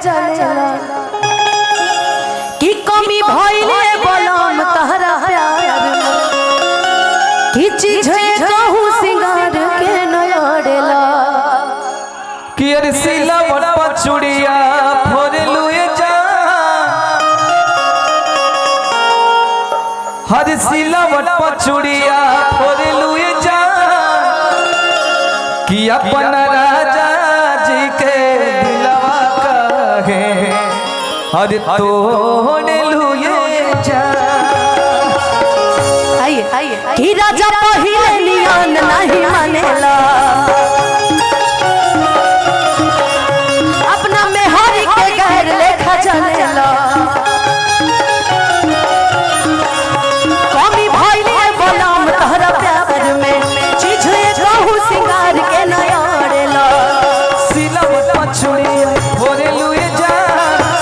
जानेला कि कमी भइले बलम तहरा प्यार की चीज है कहूँ सिंगार के नयडेला कि अरे सिला बड़ा चूड़िया फोड़ लुए जा हर सिला बड़ा चूड़िया फोड़ लुए जा कि अपन राजा जी के दिलवा कहे हर तोड़ लुए जा कि राजा पहिले नियन नहीं मानेला अपना मेहरी के गैर लेखा जानेला कमी भइले बलम तहरा प्यार में चीज कहूँ सिंगार के नयडेला सिलवट पछुड़िया फोड़े लुए जा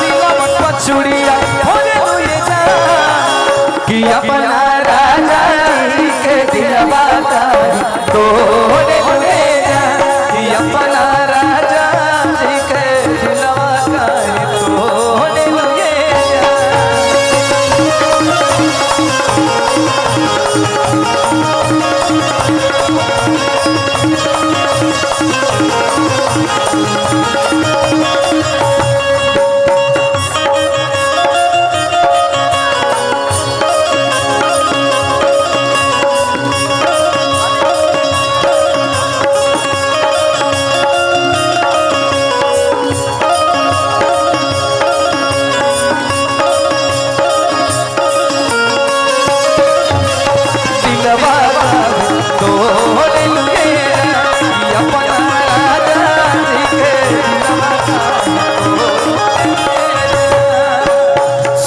सिलवट पछुड़िया फोड़े लुए जा कि अपना राजा जी के दिलवा का तोड़े लुए जा कि अपना राजा जी के दिलवा का तोड़े लुए जा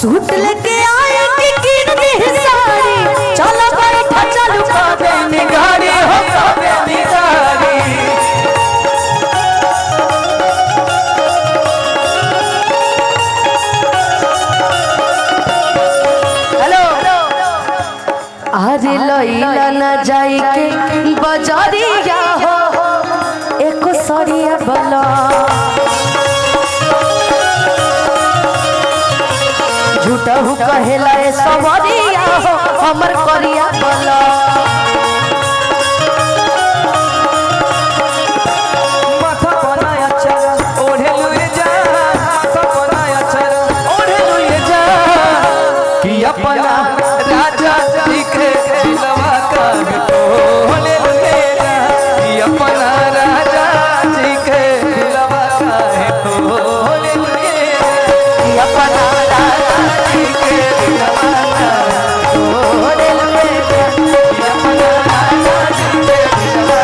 सूट लेके आए कि कीन दी साड़ी चलो बैठा चलू कबे निगारी हो कबे निगारी हेलो अरे लइला ना जाई के बजारिया हो एको सरिया बला झूठा हु कहेला ए सवरिया हो हमर करिया बला माथा बनाया चर ओढ़े लुए जा माथा बनाया चर ओढ़े लुए जा कि अपना राजा जी के दिलवा का तोड़े लुए जा कि अपना राजा जी के दिलवा का तोड़े लुए जा कि अपना राजा जी के दिलवा का तोड़े लुए जा कि अपना राजा जी के दिलवा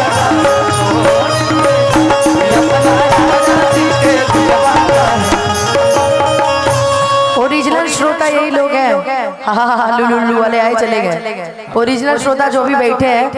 ओरिजिनल श्रोता यही लोग हैं। हाँ लुलुलु वाले आए चले गए। ओरिजिनल श्रोता जो भी बैठे हैं